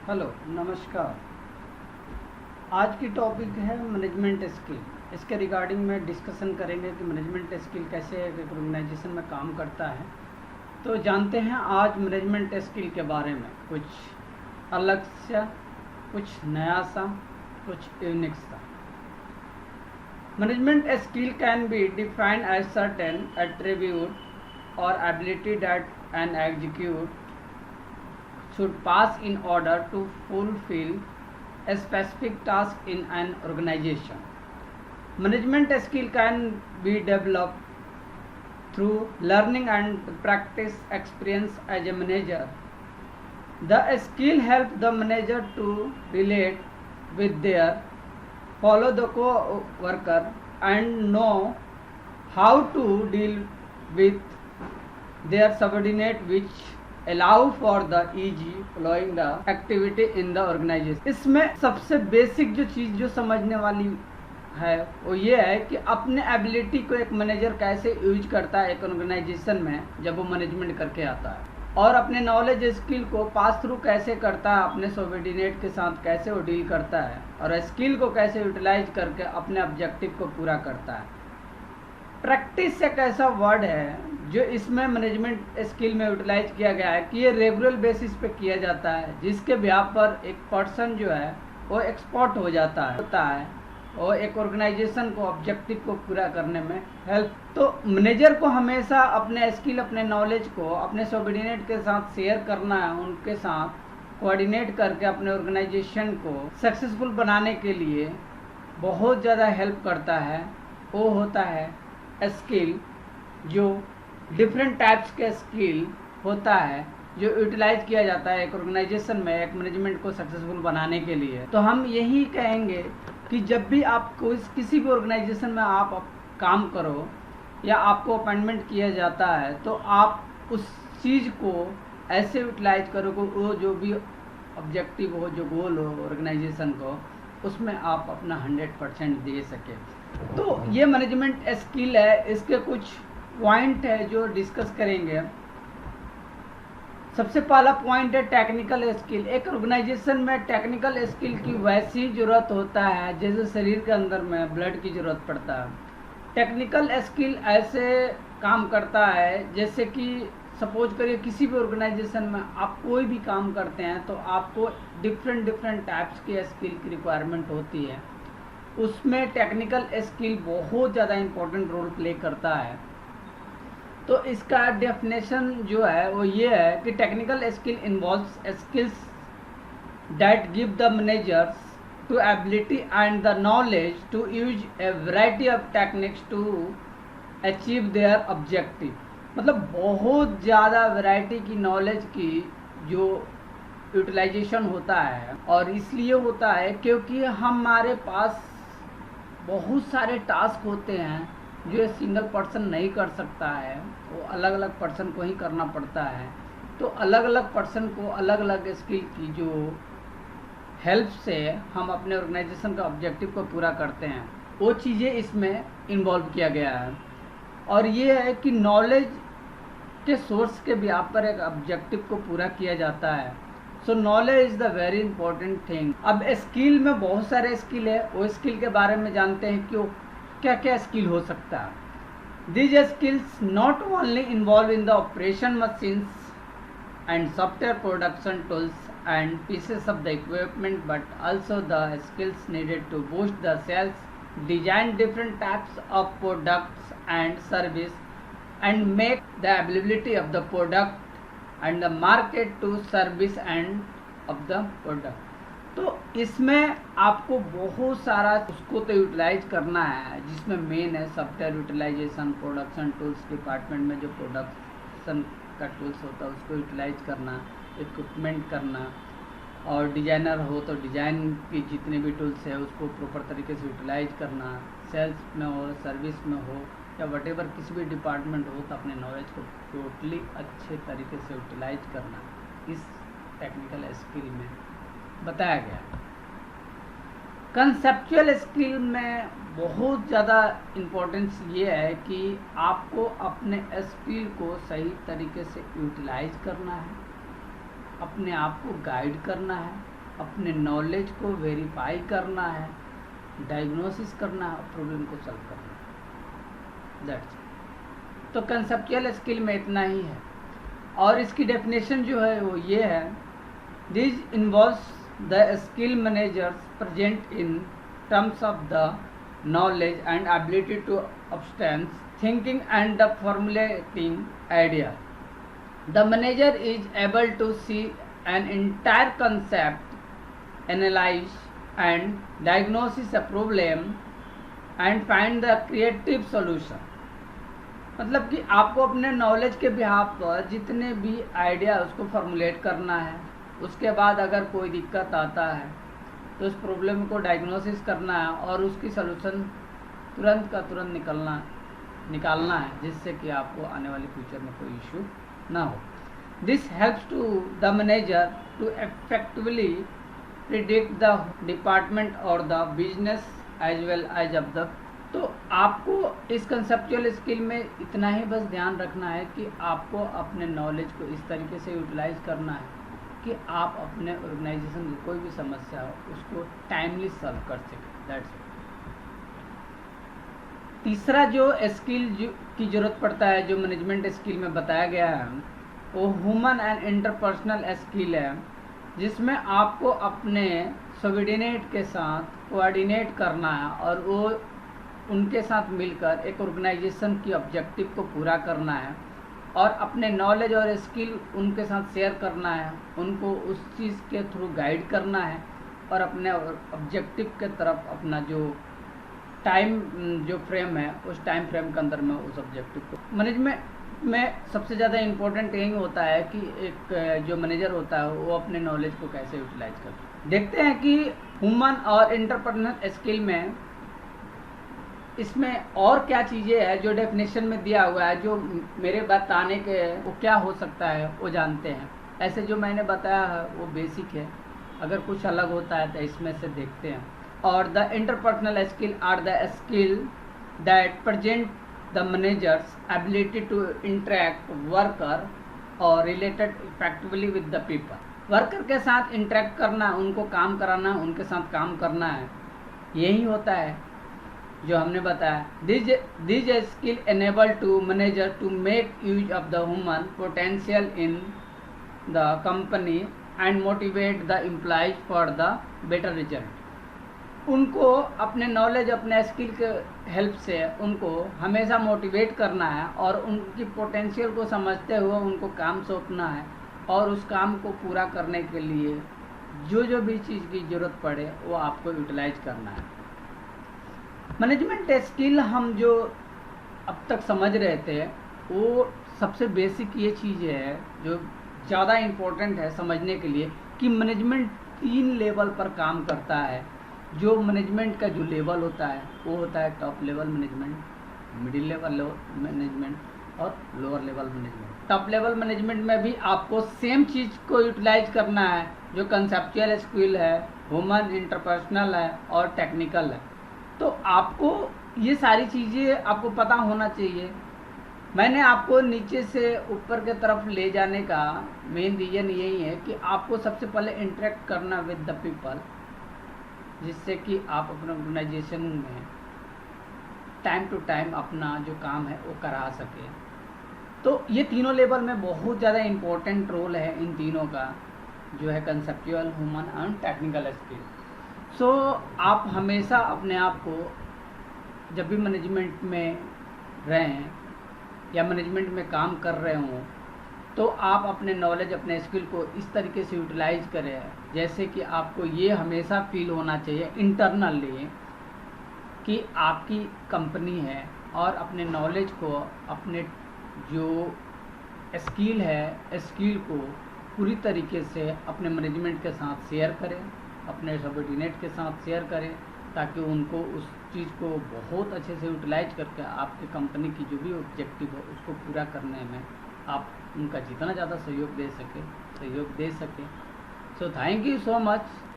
Hello, नमस्कार। आज की टॉपिक है मैनेजमेंट स्किल। इसके रिगार्डिंग में डिस्कशन करेंगे कि मैनेजमेंट स्किल कैसे एक ऑर्गेनाइजेशन में काम करता है। तो जानते हैं आज मैनेजमेंट स्किल के बारे में कुछ अलग सा, कुछ नया सा, कुछ यूनिक सा। Management skill can be defined as certain attribute और ability that an execute should pass in order to fulfill a specific task in an organization. Management skill can be developed through learning and practice experience as a manager. The skill helps the manager to relate with their follow the co-worker and know how to deal with their subordinate which allow for the easy following the activity in the organization। इसमें सबसे basic जो चीज़ जो समझने वाली है वो ये है कि अपने एबिलिटी को एक मैनेजर कैसे यूज करता है एक ऑर्गेनाइजेशन में जब वो मैनेजमेंट करके आता है, और अपने नॉलेज स्किल को पास थ्रू कैसे करता है, अपने सबऑर्डिनेट के साथ कैसे वो डील करता है, और स्किल को कैसे यूटिलाइज करके अपने ऑब्जेक्टिव को पूरा करता है। प्रैक्टिस एक ऐसा वर्ड है जो इसमें मैनेजमेंट स्किल में यूटिलाइज किया गया है कि ये रेगुलर बेसिस पे किया जाता है, जिसके बिहाफ पर एक पर्सन जो है वो एक्सपर्ट हो जाता है और एक ऑर्गेनाइजेशन को ऑब्जेक्टिव को पूरा करने में हेल्प। तो मैनेजर को हमेशा अपने स्किल, अपने नॉलेज को अपने सबऑर्डिनेट के साथ शेयर करना है, उनके साथ कोऑर्डिनेट करके अपने ऑर्गेनाइजेशन को सक्सेसफुल बनाने के लिए बहुत ज़्यादा हेल्प करता है। वो होता है स्किल, जो डिफरेंट टाइप्स के स्किल होता है जो यूटिलाइज किया जाता है एक ऑर्गेनाइजेशन में एक मैनेजमेंट को सक्सेसफुल बनाने के लिए। तो हम यही कहेंगे कि जब भी आप किसी भी ऑर्गेनाइजेशन में आप काम करो या आपको अपॉइंटमेंट किया जाता है तो आप उस चीज़ को ऐसे यूटिलाइज करो कि वो जो भी ऑब्जेक्टिव हो, जो गोल हो ऑर्गेनाइजेशन को, उसमें आप अपना 100% दे सके। तो ये मैनेजमेंट स्किल है, इसके कुछ पॉइंट है जो डिस्कस करेंगे। सबसे पहला पॉइंट है टेक्निकल स्किल। एक ऑर्गेनाइजेशन में टेक्निकल स्किल की वैसी ज़रूरत होता है जैसे शरीर के अंदर में ब्लड की ज़रूरत पड़ता है। टेक्निकल स्किल ऐसे काम करता है जैसे कि सपोज करिए किसी भी ऑर्गेनाइजेशन में आप कोई भी काम करते हैं तो आपको डिफरेंट टाइप्स की स्किल की रिक्वायरमेंट होती है। उसमें टेक्निकल स्किल बहुत ज़्यादा इम्पोर्टेंट रोल प्ले करता है। तो इसका डेफिनेशन जो है वो ये है कि technical skill involves skills that give the managers to ability and the knowledge to use a variety of techniques to achieve their objective. मतलब बहुत ज़्यादा वैरायटी की नॉलेज की जो यूटिलाइजेशन होता है, और इसलिए होता है क्योंकि हमारे पास बहुत सारे टास्क होते हैं जो सिंगल पर्सन नहीं कर सकता है, वो अलग अलग पर्सन को ही करना पड़ता है। तो अलग अलग पर्सन को अलग अलग स्किल की जो हेल्प से हम अपने ऑर्गेनाइजेशन का ऑब्जेक्टिव को पूरा करते हैं, वो चीज़ें इसमें इन्वॉल्व किया गया है। और ये है कि नॉलेज के सोर्स के बिहाफ पर एक ऑब्जेक्टिव को पूरा किया जाता है। सो knowledge is the very important thing. अब स्किल में बहुत सारे स्किल है, वो स्किल के बारे में जानते हैं कि क्या क्या स्किल हो सकता है। These skills not only involve in the operation machines and software production tools and pieces of the equipment but also the skills needed to boost the sales, design different types of products and service and make the availability of the product and the market to service and of the product. तो इसमें आपको बहुत सारा उसको तो utilise करना है, जिसमें मेन है software utilization, production tools department में जो प्रोडक्शन का टूल्स होता है उसको यूटिलाइज करना, इक्विपमेंट करना, और डिजाइनर हो तो डिज़ाइन की जितने भी टूल्स है उसको प्रॉपर तरीके से यूटिलाइज करना, सेल्स में हो, सर्विस में हो, या वटेवर किसी भी डिपार्टमेंट हो तो अपने नॉलेज को टोटली अच्छे तरीके से यूटिलाइज करना इस टेक्निकल स्किल में बताया गया। कंसेप्चुअल स्किल में बहुत ज़्यादा इम्पोर्टेंस ये है कि आपको अपने स्किल को सही तरीके से यूटिलाइज करना है, अपने आप को गाइड करना है, अपने नॉलेज को वेरीफाई करना है, डायग्नोसिस करना है, प्रॉब्लम को सॉल्व करना है। That's it. तो कंसेप्चुअल स्किल में इतना ही है। और इसकी डेफिनेशन जो है वो ये है, this involves the skill managers present in terms of the knowledge and ability to abstain thinking and the formulating idea. The manager is able to see an entire concept, analyze and diagnose a problem and find the creative solution. मतलब कि आपको अपने knowledge के behalf पर जितने भी idea उसको formulate करना है, उसके बाद अगर कोई दिक्कत आता है तो उस प्रॉब्लम को डायग्नोसिस करना है और उसकी सलूशन तुरंत का तुरंत निकालना है, जिससे कि आपको आने वाले फ्यूचर में कोई इशू ना हो। This helps to the manager to effectively predict the department और the business as well as of the. तो आपको इस कंसेप्चुअल स्किल में इतना ही बस ध्यान रखना है कि आपको अपने नॉलेज को इस तरीके से यूटिलाइज करना है कि आप अपने ऑर्गेनाइजेशन की कोई भी समस्या हो उसको टाइमली सॉल्व कर सकें। That's it. तीसरा जो स्किल की ज़रूरत पड़ता है, जो मैनेजमेंट स्किल में बताया गया है, वो ह्यूमन एंड इंटरपर्सनल स्किल है, जिसमें आपको अपने सबऑर्डिनेट के साथ कोऑर्डिनेट करना है और वो उनके साथ मिलकर एक ऑर्गेनाइजेशन की ऑब्जेक्टिव को पूरा करना है और अपने नॉलेज और स्किल उनके साथ शेयर करना है, उनको उस चीज़ के थ्रू गाइड करना है और अपने ऑब्जेक्टिव के तरफ अपना जो टाइम जो फ्रेम है उस टाइम फ्रेम के अंदर में उस ऑब्जेक्टिव को। मैनेजमेंट में सबसे ज़्यादा इम्पोर्टेंट यही होता है कि एक जो मैनेजर होता है वो अपने नॉलेज को कैसे यूटिलाइज करे। देखते हैं कि ह्यूमन और इंटरपर्सनल स्किल में इसमें और क्या चीज़ें हैं जो डेफिनेशन में दिया हुआ है, जो मेरे बताने के वो क्या हो सकता है वो जानते हैं। ऐसे जो मैंने बताया है वो बेसिक है, अगर कुछ अलग होता है तो इसमें से देखते हैं। और the interpersonal skill are the skill that present the manager's ability to interact worker और related effectively with the people. Worker के साथ इंटरेक्ट करना, उनको काम कराना, उनके साथ काम करना है, यही होता है जो हमने बताया। This skill enable to manager to make use of the human potential in the company and motivate the employees for the better result. उनको अपने नॉलेज, अपने स्किल के हेल्प से उनको हमेशा मोटिवेट करना है और उनकी पोटेंशियल को समझते हुए उनको काम सौंपना है और उस काम को पूरा करने के लिए जो भी चीज़ की ज़रूरत पड़े वो आपको यूटिलाइज करना है। मैनेजमेंट स्किल हम जो अब तक समझ रहे थे वो सबसे बेसिक ये चीज़ है जो ज़्यादा इम्पोर्टेंट है समझने के लिए कि मैनेजमेंट 3 लेवल पर काम करता है। जो मैनेजमेंट का जो लेवल होता है वो होता है top level management, middle level management और lower level management. Top level management में भी आपको सेम चीज़ को यूटिलाइज करना है जो कंसेप्चुअल स्किल है, ह्यूमन इंटरपर्सनल है और टेक्निकल है। तो आपको ये सारी चीज़ें आपको पता होना चाहिए। मैंने आपको नीचे से ऊपर के तरफ ले जाने का मेन रीज़न यही है कि आपको सबसे पहले इंटरेक्ट करना विद द पीपल, जिससे कि आप अपने ऑर्गेनाइजेशन में टाइम टू टाइम अपना जो काम है वो करा सकें। तो ये तीनों लेवल में बहुत ज़्यादा इम्पोर्टेंट रोल है इन तीनों का, जो है conceptual, human and technical skill. So आप हमेशा अपने आप को जब भी मैनेजमेंट में रहें या मैनेजमेंट में काम कर रहे हों तो आप अपने नॉलेज, अपने स्किल को इस तरीके से यूटिलाइज करें जैसे कि आपको ये हमेशा फील होना चाहिए इंटरनली कि आपकी कंपनी है और अपने नॉलेज को, अपने जो स्किल है, स्किल को पूरी तरीके से अपने मैनेजमेंट के साथ शेयर करें, अपने सबऑर्डिनेट के साथ शेयर करें, ताकि उनको उस चीज़ को बहुत अच्छे से यूटिलाइज करके आपकी कंपनी की जो भी ऑब्जेक्टिव हो उसको पूरा करने में आप उनका जितना ज़्यादा सहयोग दे सके। So thank you so much.